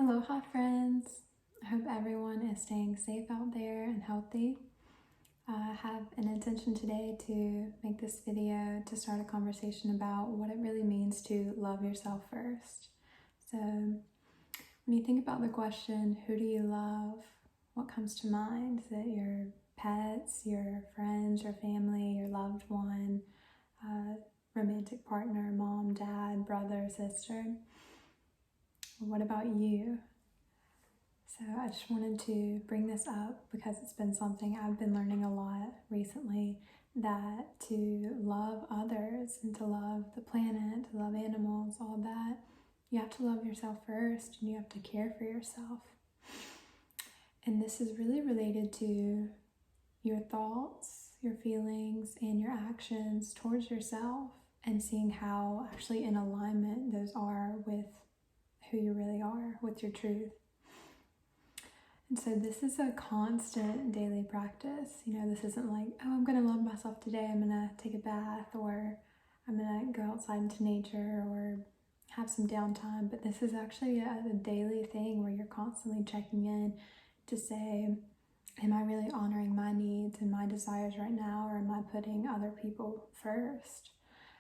Aloha friends! I hope everyone is staying safe out there and healthy. I have an intention today to make this video to start a conversation about what it really means to love yourself first. So when you think about the question, who do you love? What comes to mind? Is it your pets, your friends, your family, your loved one, romantic partner, mom, dad, brother, sister? What about you? So I just wanted to bring this up because it's been something I've been learning a lot recently, that to love others and to love the planet, to love animals, all that, you have to love yourself first and you have to care for yourself. And this is really related to your thoughts, your feelings, and your actions towards yourself, and seeing how actually in alignment those are with who you really are, with your truth. And so this is a constant daily practice. This isn't like, oh, I'm going to love myself today, I'm going to take a bath, or I'm going to go outside into nature, or have some downtime. But this is actually a daily thing where you're constantly checking in to say, am I really honoring my needs and my desires right now, or am I putting other people first?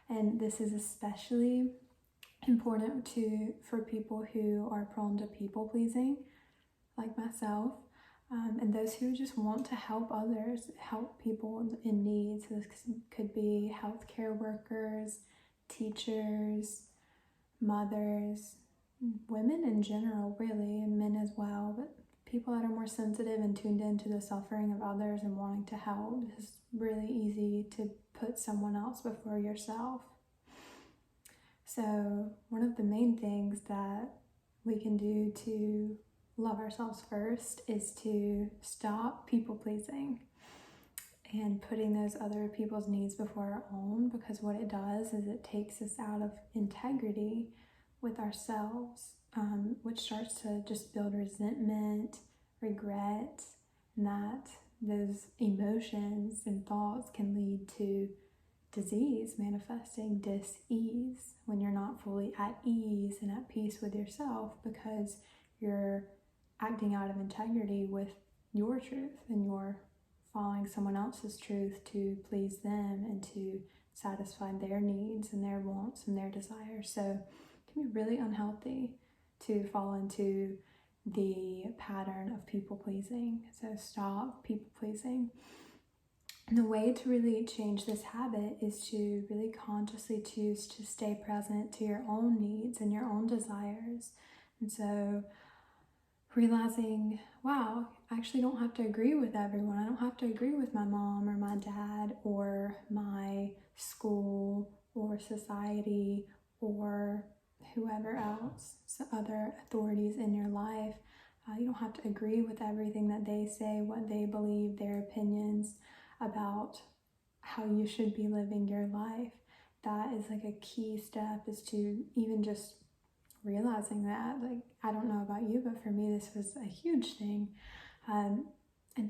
And this is especially important for people who are prone to people pleasing, like myself, and those who just want to help others, help people in need. So this could be healthcare workers, teachers, mothers, women in general, really, and men as well, but people that are more sensitive and tuned into the suffering of others and wanting to help. It's really easy to put someone else before yourself. So one of the main things that we can do to love ourselves first is to stop people pleasing and putting those other people's needs before our own, because what it does is it takes us out of integrity with ourselves, which starts to just build resentment, regret, and that those emotions and thoughts can lead to disease, manifesting dis-ease when you're not fully at ease and at peace with yourself, because you're acting out of integrity with your truth and you're following someone else's truth to please them and to satisfy their needs and their wants and their desires. So it can be really unhealthy to fall into the pattern of people pleasing. So stop people pleasing. And the way to really change this habit is to really consciously choose to stay present to your own needs and your own desires. And so realizing, wow, I actually don't have to agree with everyone. I don't have to agree with my mom or my dad or my school or society or whoever else, so other authorities in your life. You don't have to agree with everything that they say, what they believe, their opinions about how you should be living your life. That is like a key step, is to even just realizing that. Like, I don't know about you, but for me this was a huge thing, and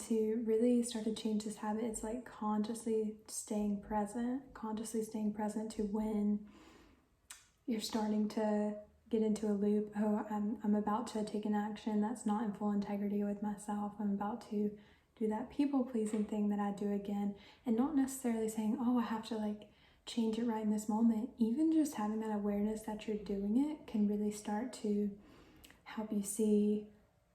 to really start to change this habit, it's like consciously staying present to when you're starting to get into a loop. Oh, I'm about to take an action that's not in full integrity with myself. I'm about to do that people-pleasing thing that I do again, and not necessarily saying, oh, I have to like change it right in this moment. Even just having that awareness that you're doing it can really start to help you see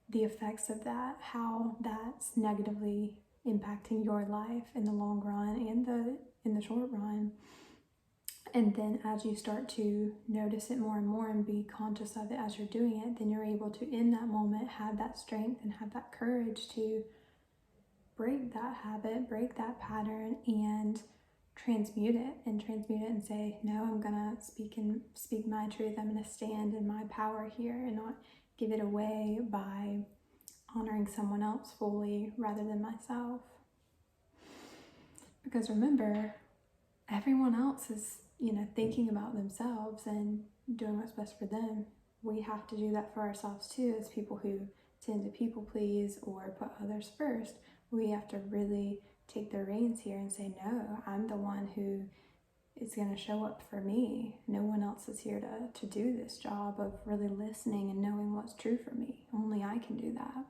the effects of that, how that's negatively impacting your life in the long run and in the short run. And then as you start to notice it more and more and be conscious of it as you're doing it, then you're able to, in that moment, have that strength and have that courage to break that habit, break that pattern, and transmute it and say, no, I'm gonna speak my truth. I'm gonna stand in my power here and not give it away by honoring someone else fully rather than myself. Because remember, everyone else is thinking about themselves and doing what's best for them. We have to do that for ourselves too, as people who tend to people please or put others first. We have to really take the reins here and say, no, I'm the one who is going to show up for me. No one else is here to do this job of really listening and knowing what's true for me. Only I can do that.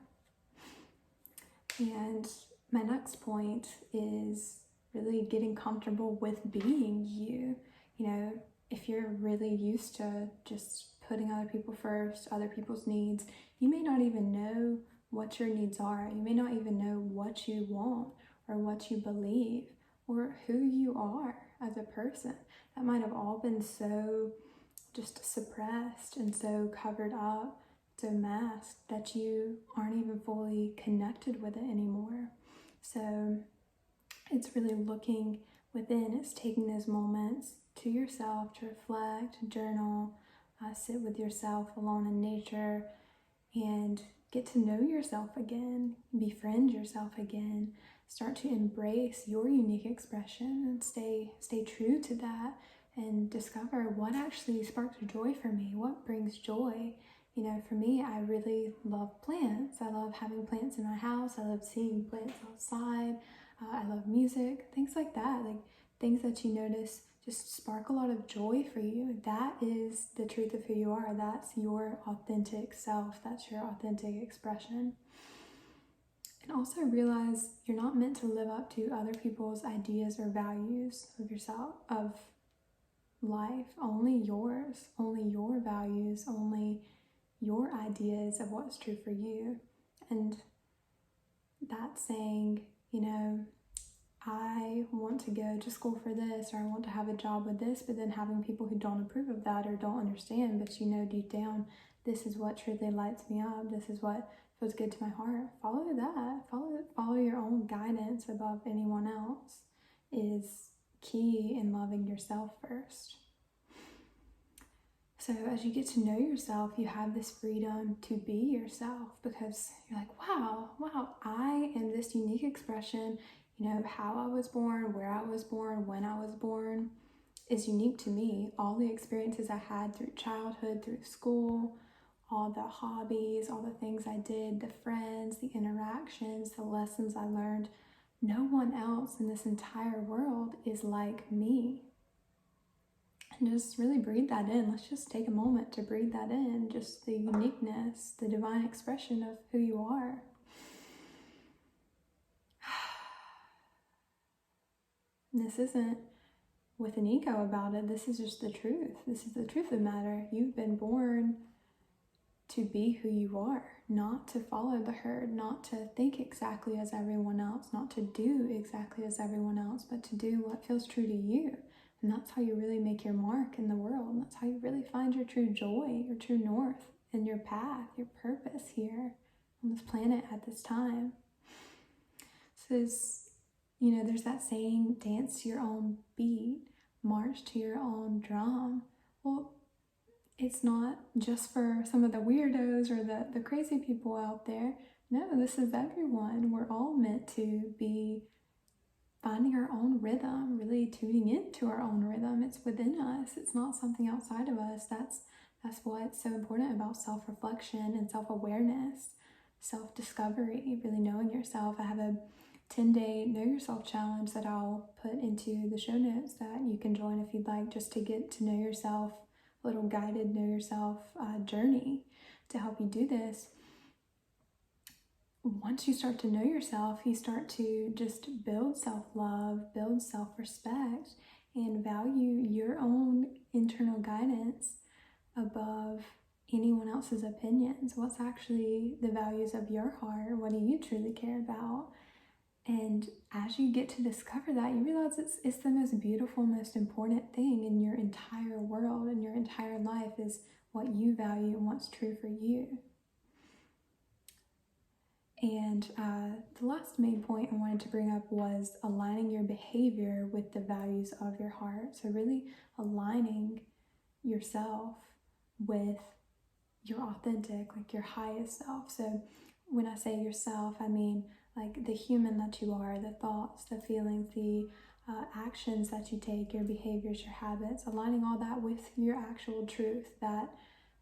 And my next point is really getting comfortable with being you. You know, if you're really used to just putting other people first, other people's needs, you may not even know what your needs are. You may not even know what you want or what you believe or who you are as a person. That might have all been so just suppressed and so covered up, so masked, that you aren't even fully connected with it anymore. So it's really looking within. It's taking those moments to yourself to reflect, journal, sit with yourself alone in nature, and get to know yourself again, befriend yourself again, start to embrace your unique expression and stay true to that, and discover what actually sparks joy for me, what brings joy. You know, for me, I really love plants. I love having plants in my house. I love seeing plants outside. I love music, things like that, like things that you notice just spark a lot of joy for you. That is the truth of who you are. That's your authentic self. That's your authentic expression. And also realize you're not meant to live up to other people's ideas or values of yourself, of life. Only yours, only your values, only your ideas of what's true for you. And that's saying, you know, I want to go to school for this, or I want to have a job with this, but then having people who don't approve of that or don't understand, but you know deep down, this is what truly lights me up. This is what feels good to my heart. Follow that. Follow your own guidance above anyone else is key in loving yourself first. So as you get to know yourself, you have this freedom to be yourself, because you're like, wow, I am this unique expression. You know, how I was born, where I was born, when I was born is unique to me. All the experiences I had through childhood, through school, all the hobbies, all the things I did, the friends, the interactions, the lessons I learned, no one else in this entire world is like me. And just really breathe that in. Let's just take a moment to breathe that in, just the uniqueness, the divine expression of who you are. This isn't with an ego about it. This is just the truth. This is the truth of the matter. You've been born to be who you are, not to follow the herd, not to think exactly as everyone else, not to do exactly as everyone else, but to do what feels true to you. And that's how you really make your mark in the world. And that's how you really find your true joy, your true north, and your path, your purpose here on this planet at this time. So you know, there's that saying, dance to your own beat, march to your own drum. Well, it's not just for some of the weirdos or the crazy people out there. No, this is everyone. We're all meant to be finding our own rhythm, really tuning into our own rhythm. It's within us. It's not something outside of us. That's what's so important about self-reflection and self-awareness, self-discovery, really knowing yourself. I have a 10-day Know Yourself challenge that I'll put into the show notes that you can join if you'd like, just to get to know yourself, a little guided Know Yourself journey to help you do this. Once you start to know yourself, you start to just build self-love, build self-respect, and value your own internal guidance above anyone else's opinions. What's actually the values of your heart? What do you truly care about? And as you get to discover that, you realize it's the most beautiful, most important thing in your entire world, in your entire life, is what you value and what's true for you. And the last main point I wanted to bring up was aligning your behavior with the values of your heart. So really aligning yourself with your authentic, like your highest self. So when I say yourself, I mean like the human that you are, the thoughts, the feelings, the actions that you take, your behaviors, your habits, aligning all that with your actual truth, that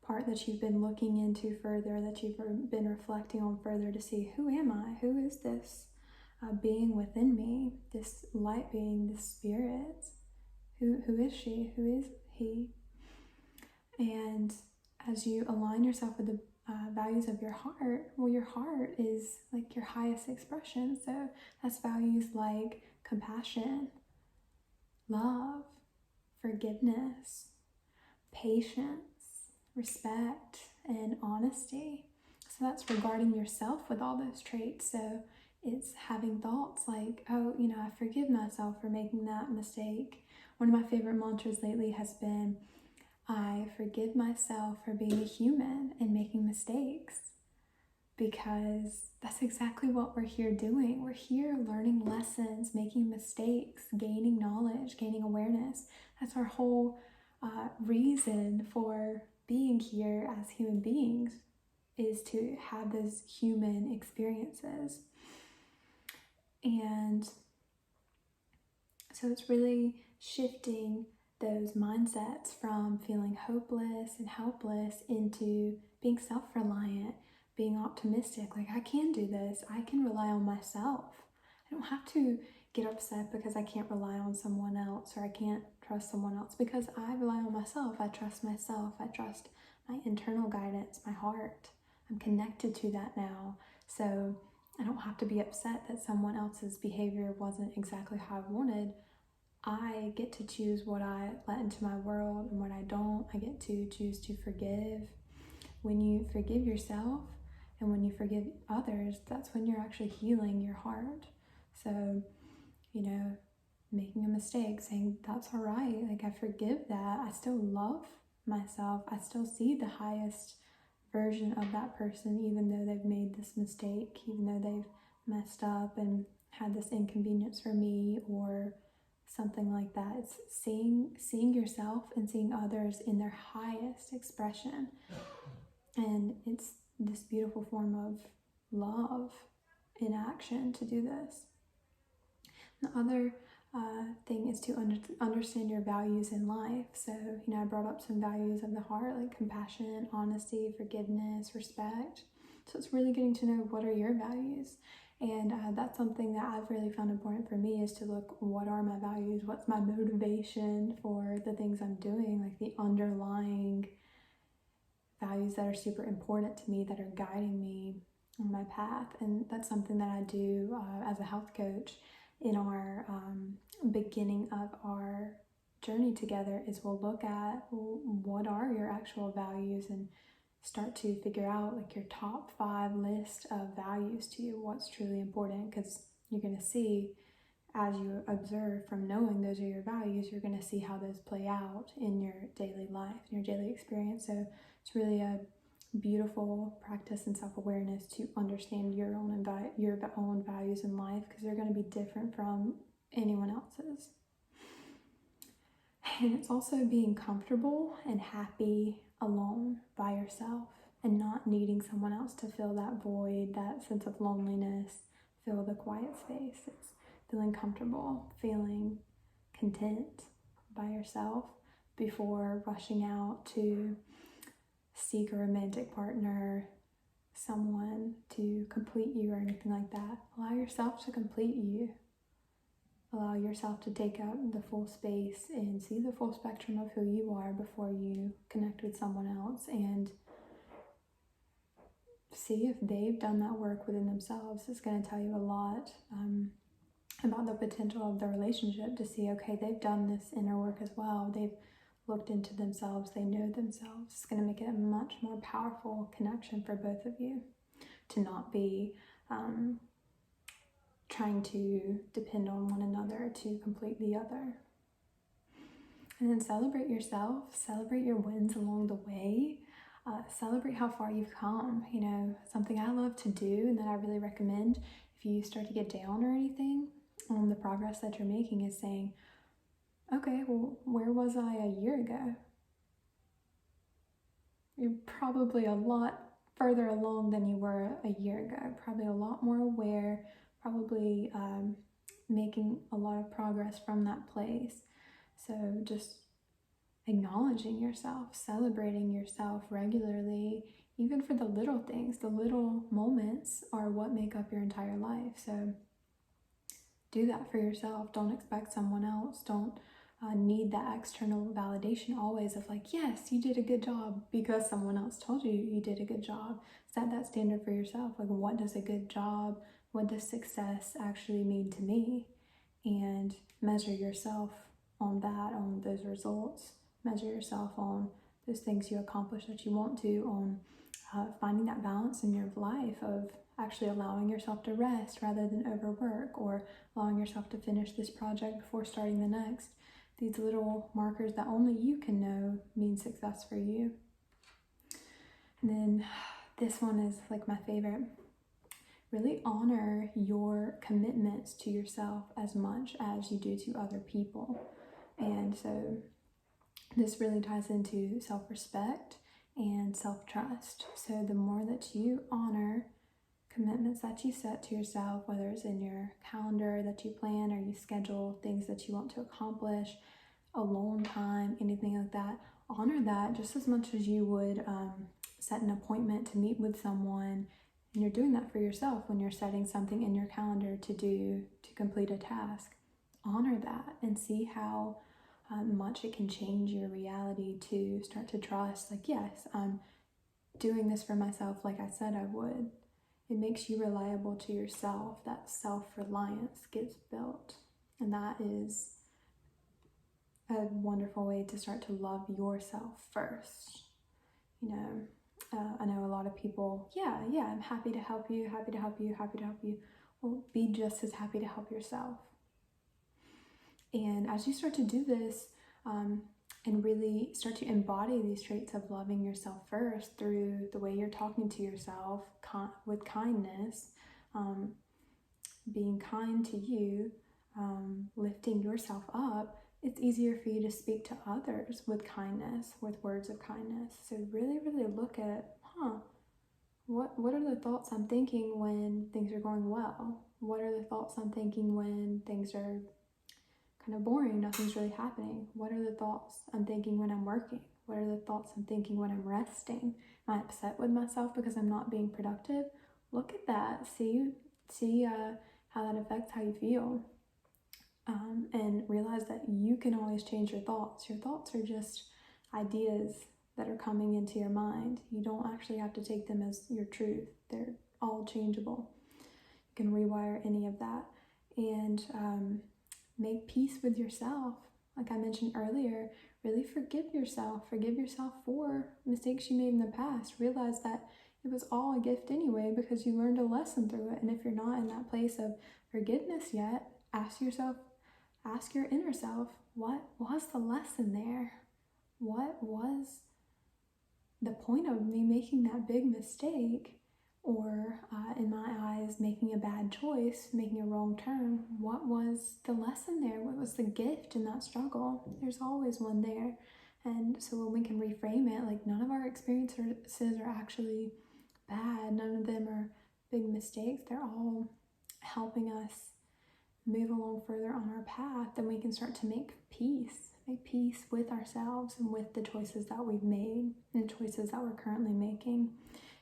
part that you've been looking into further, that you've been reflecting on further to see, who am I? Who is this being within me? This light being, this spirit? Who is she? Who is he? And as you align yourself with the values of your heart, well, your heart is like your highest expression. So that's values like compassion, love, forgiveness, patience, respect, and honesty. So that's regarding yourself with all those traits. So it's having thoughts like, oh, I forgive myself for making that mistake. One of my favorite mantras lately has been, I forgive myself for being a human and making mistakes, because that's exactly what we're here doing. We're here learning lessons, making mistakes, gaining knowledge, gaining awareness. That's our whole reason for being here as human beings, is to have those human experiences. And so it's really shifting those mindsets from feeling hopeless and helpless into being self-reliant, being optimistic, like I can do this, I can rely on myself. I don't have to get upset because I can't rely on someone else, or I can't trust someone else, because I rely on myself. I trust myself. I trust my internal guidance, my heart. I'm connected to that now. So I don't have to be upset that someone else's behavior wasn't exactly how I wanted. I get to choose what I let into my world and what I don't. I get to choose to forgive. When you forgive yourself and when you forgive others, that's when you're actually healing your heart. So, making a mistake, saying that's all right, like I forgive that. I still love myself. I still see the highest version of that person, even though they've made this mistake, even though they've messed up and had this inconvenience for me or something like that. It's seeing yourself and seeing others in their highest expression. And it's this beautiful form of love in action to do this. The other thing is to understand your values in life. So, I brought up some values of the heart, like compassion, honesty, forgiveness, respect. So it's really getting to know, what are your values? And that's something that I've really found important for me, is to look, what are my values? What's my motivation for the things I'm doing? Like the underlying values that are super important to me, that are guiding me on my path. And that's something that I do as a health coach in our beginning of our journey together, is we'll look at, well, what are your actual values, and start to figure out like your top 5 list of values to you, what's truly important. Because you're going to see, as you observe from knowing those are your values, you're going to see how those play out in your daily life, in your daily experience. So it's really a beautiful practice in self-awareness to understand your own values in life, because they're going to be different from anyone else's. And it's also being comfortable and happy alone by yourself, and not needing someone else to fill that void, that sense of loneliness, fill the quiet space. It's feeling comfortable, feeling content by yourself before rushing out to seek a romantic partner, someone to complete you or anything like that. Allow yourself to complete you. Allow yourself to take up the full space and see the full spectrum of who you are before you connect with someone else, and see if they've done that work within themselves. It's going to tell you a lot about the potential of the relationship, to see, okay, they've done this inner work as well. They've looked into themselves. They know themselves. It's going to make it a much more powerful connection for both of you, to not be trying to depend on one another to complete the other. And then celebrate yourself, celebrate your wins along the way, celebrate how far you've come. Something I love to do, and that I really recommend if you start to get down or anything on the progress that you're making, is saying, okay, well, where was I a year ago? You're probably a lot further along than you were a year ago, probably a lot more aware, probably making a lot of progress from that place. So just acknowledging yourself, celebrating yourself regularly, even for the little things. The little moments are what make up your entire life. So do that for yourself. Don't expect someone else. Don't need that external validation always of like, yes, you did a good job because someone else told you you did a good job. Set that standard for yourself. Like, what does a good job, what does success actually mean to me? And measure yourself on that, on those results. Measure yourself on those things you accomplish that you want to, on finding that balance in your life of actually allowing yourself to rest rather than overwork, or allowing yourself to finish this project before starting the next. These little markers that only you can know mean success for you. And then this one is like my favorite. Really honor your commitments to yourself as much as you do to other people. And so this really ties into self-respect and self-trust. So the more that you honor commitments that you set to yourself, whether it's in your calendar that you plan or you schedule things that you want to accomplish, alone time, anything like that, honor that just as much as you would set an appointment to meet with someone. And you're doing that for yourself when you're setting something in your calendar to do, to complete a task. Honor that and see how much it can change your reality to start to trust, like, yes, I'm doing this for myself like I said I would. It makes you reliable to yourself. That self-reliance gets built. And that is a wonderful way to start to love yourself first. You know, I know a lot of people, yeah, I'm happy to help you, happy to help you, happy to help you. Well, be just as happy to help yourself. And as you start to do this, and really start to embody these traits of loving yourself first through the way you're talking to yourself with kindness, being kind to you, lifting yourself up, it's easier for you to speak to others with kindness, with words of kindness. So really, really look at, what are the thoughts I'm thinking when things are going well? What are the thoughts I'm thinking when things are kind of boring, nothing's really happening? What are the thoughts I'm thinking when I'm working? What are the thoughts I'm thinking when I'm resting? Am I upset with myself because I'm not being productive? Look at that. See how that affects how you feel. And realize that you can always change your thoughts. Your thoughts are just ideas that are coming into your mind. You don't actually have to take them as your truth. They're all changeable. You can rewire any of that. And make peace with yourself. Like I mentioned earlier, really forgive yourself. Forgive yourself for mistakes you made in the past. Realize that it was all a gift anyway because you learned a lesson through it. And if you're not in that place of forgiveness yet, ask your inner self, what was the lesson there? What was the point of me making that big mistake? Or in my eyes, making a bad choice, making a wrong turn? What was the lesson there? What was the gift in that struggle? There's always one there. And so when we can reframe it, like, none of our experiences are actually bad. None of them are big mistakes. They're all helping us move along further on our path. Then we can start to make peace with ourselves and with the choices that we've made and choices that we're currently making.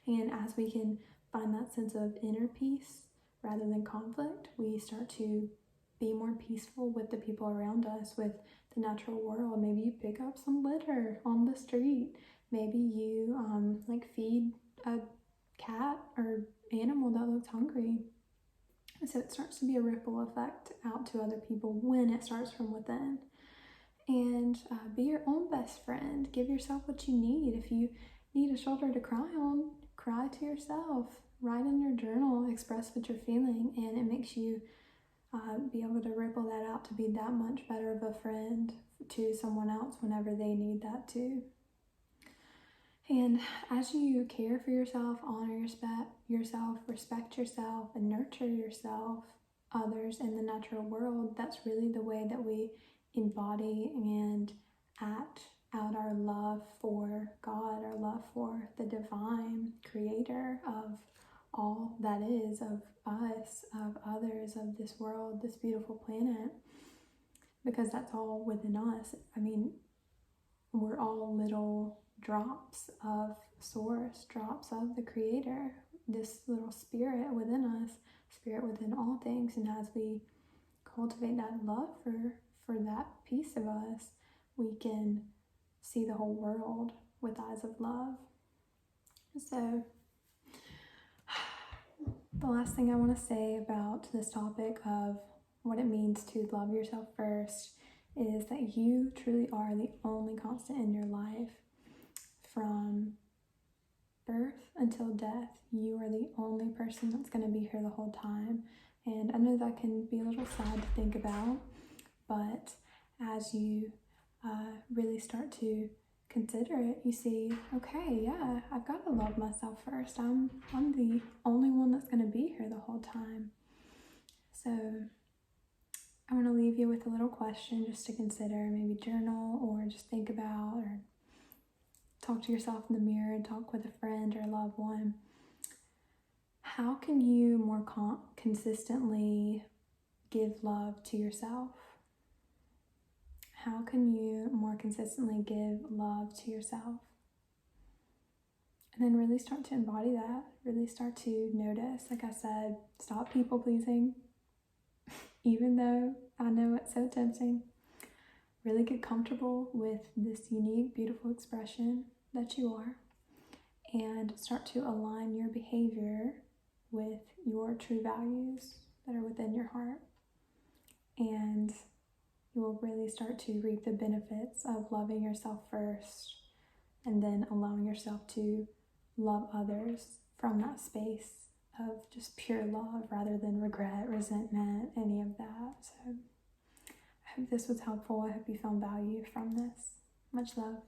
And as we can find that sense of inner peace rather than conflict, we start to be more peaceful with the people around us, with the natural world. Maybe you pick up some litter on the street. Maybe you feed a cat or animal that looks hungry. So it starts to be a ripple effect out to other people when it starts from within. And be your own best friend. Give yourself what you need. If you need a shoulder to cry on, cry to yourself. Write in your journal, express what you're feeling, and it makes you be able to ripple that out to be that much better of a friend to someone else whenever they need that too. And as you care for yourself, honor yourself, respect yourself, and nurture yourself, others in the natural world, that's really the way that we embody and act out our love for God, our love for the divine creator of all that is, of us, of others, of this world, this beautiful planet, because that's all within us. I mean, we're all little drops of source, drops of the creator, this little spirit within us, spirit within all things. And as we cultivate that love for for that piece of us, we can see the whole world with eyes of love. So the last thing I want to say about this topic of what it means to love yourself first is that you truly are the only constant in your life. From birth until death, you are the only person that's going to be here the whole time. And I know that can be a little sad to think about, but as you really start to consider it, you see, okay, yeah, I've got to love myself first. I'm the only one that's going to be here the whole time. So I want to leave you with a little question just to consider, maybe journal or just think about, or talk to yourself in the mirror and talk with a friend or a loved one. How can you more consistently give love to yourself? How can you more consistently give love to yourself? And then really start to embody that, really start to notice, like I said, stop people pleasing, even though I know it's so tempting. Really get comfortable with this unique, beautiful expression that you are, and start to align your behavior with your true values that are within your heart. And you will really start to reap the benefits of loving yourself first and then allowing yourself to love others from that space of just pure love rather than regret, resentment, any of that. So I hope this was helpful. I hope you found value from this. Much love.